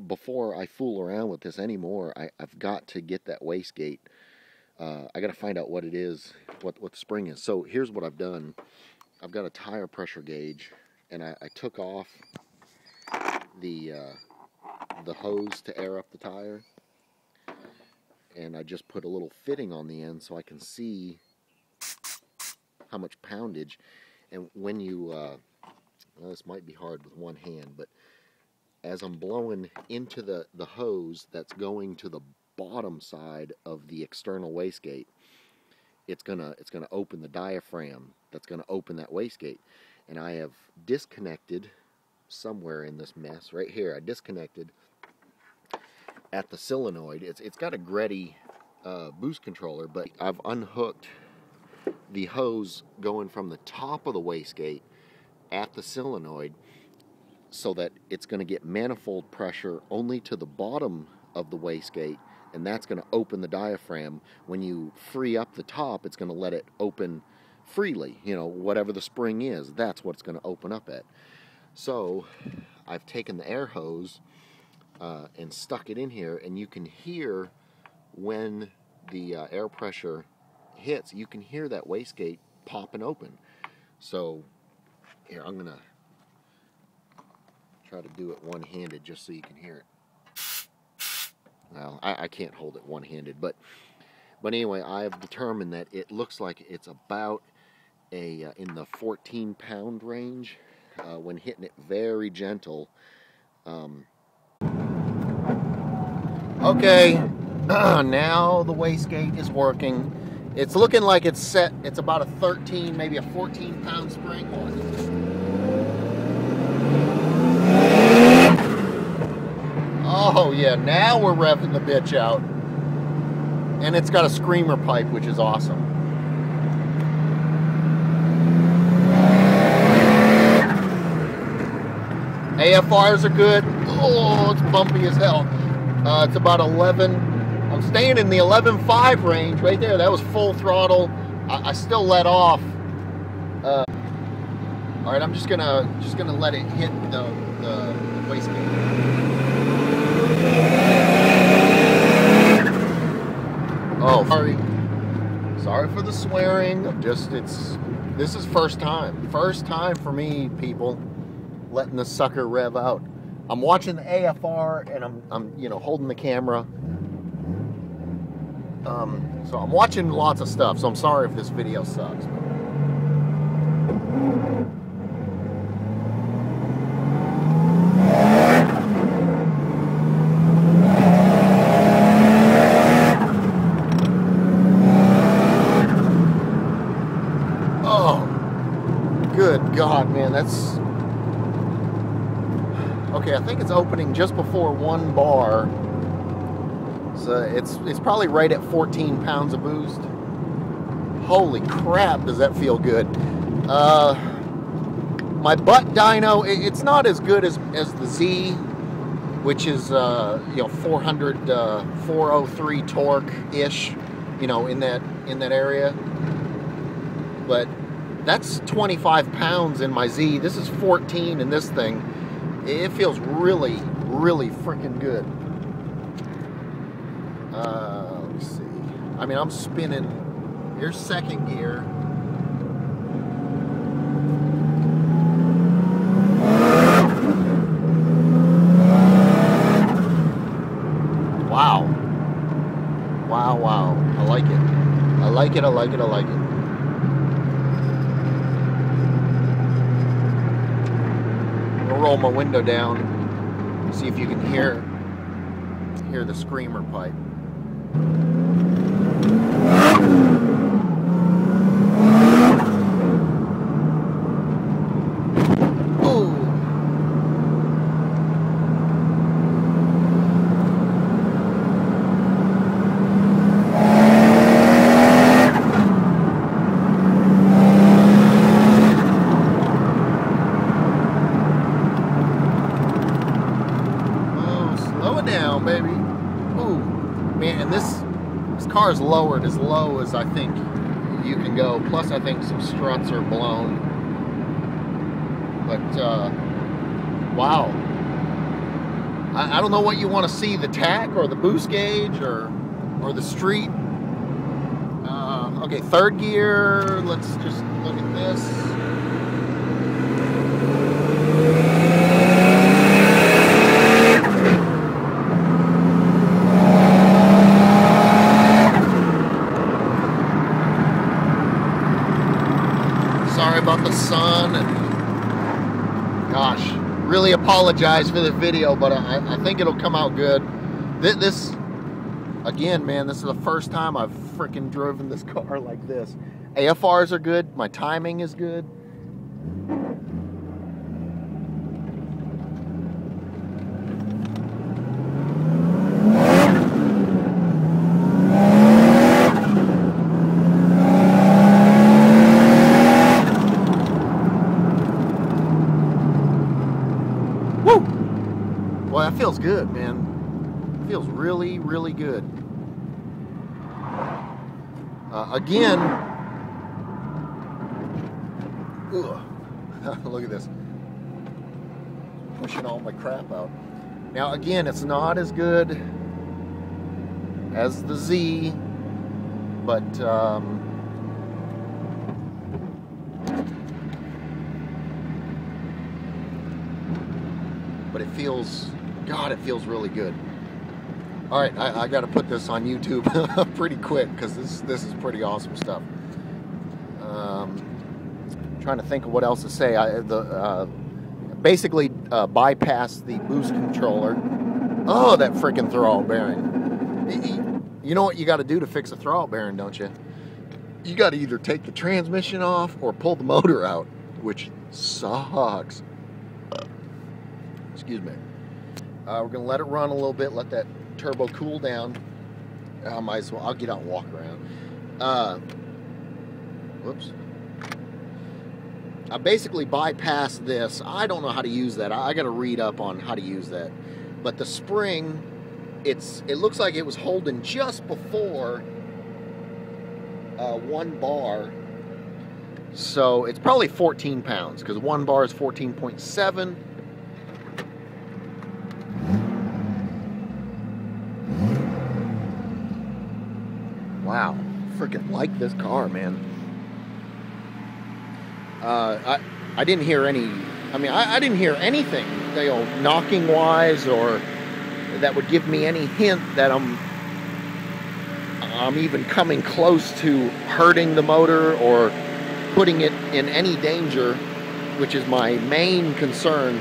before I fool around with this anymore, I've got to get that wastegate. I got to find out what it is, what the spring is. So here's what I've done. I've got a tire pressure gauge, and I took off the hose to air up the tire, and I just put a little fitting on the end so I can see how much poundage. And when you, well, this might be hard with one hand, but as I'm blowing into the hose that's going to the bottom side of the external wastegate, it's gonna open the diaphragm that's gonna open that wastegate. And I have disconnected somewhere in this mess right here. I disconnected at the solenoid. It's got a Gretty boost controller, but I've unhooked the hose going from the top of the wastegate at the solenoid so that it's going to get manifold pressure only to the bottom of the wastegate, and that's going to open the diaphragm. When you free up the top, it's going to let it open freely. You know, whatever the spring is, that's what it's going to open up at. So I've taken the air hose and stuck it in here, and you can hear when the air pressure hits, you can hear that wastegate popping open. So here, I'm going to try to do it one-handed just so you can hear it. Well, I can't hold it one-handed, but anyway, I've determined that it looks like it's about in the 14-pound range when hitting it very gentle. Okay, now the wastegate is working. It's looking like it's set. It's about a 13, maybe a 14-pound spring. Oh yeah, now we're revving the bitch out. And it's got a screamer pipe, which is awesome. AFRs are good. Oh, it's bumpy as hell. It's about 11. I'm staying in the 11.5 range right there. That was full throttle. I still let off. All right, I'm just gonna let it hit the wastegate. Oh, sorry for the swearing. This is first time for me, people, letting the sucker rev out. I'm watching the AFR and I'm holding the camera. So I'm watching lots of stuff. So I'm sorry if this video sucks. Good God, man, that's... Okay, I think it's opening just before 1 bar. So it's probably right at 14 pounds of boost. Holy crap, does that feel good. My butt dyno, it's not as good as the Z, which is 403 torque-ish, in that area. But that's 25 pounds in my Z. This is 14 in this thing. It feels really, really freaking good. Let me see. I mean, I'm spinning. Here's second gear. Wow. Wow, wow. I like it. I like it, I like it, I like it. Roll my window down, see if you can hear the screamer pipe. Down, baby. Ooh, man, and this car is lowered as low as I think you can go. Plus, I think some struts are blown. But wow, I don't know what you want to see, the tack or the boost gauge or the street. Okay, third gear. Let's just look at this. Sorry about the sun, and gosh, really apologize for the video, but I think it'll come out good. This again, man, this is the first time I've freaking driven this car like this. AFRs are good, my timing is good. Woo! Boy, that feels good, man. It feels really, really good. Again, look at this. Pushing all my crap out. Now, again, it's not as good as the Z, but it feels, God, it feels really good. All right, I got to put this on YouTube pretty quick because this is pretty awesome stuff. Trying to think of what else to say. Basically bypass the boost controller. Oh, that freaking throttle bearing. You know what you got to do to fix a throttle bearing, don't you? You got to either take the transmission off or pull the motor out, which sucks. Excuse me. We're gonna let it run a little bit, let that turbo cool down. I might as well, I'll get out and walk around. Whoops. I basically bypassed this. I don't know how to use that. I gotta read up on how to use that. But the spring, it looks like it was holding just before 1 bar. So it's probably 14 pounds because 1 bar is 14.7. Wow, freaking like this car, man. I didn't hear any, I didn't hear anything, you know, knocking wise, or that would give me any hint that I'm even coming close to hurting the motor or putting it in any danger, which is my main concern.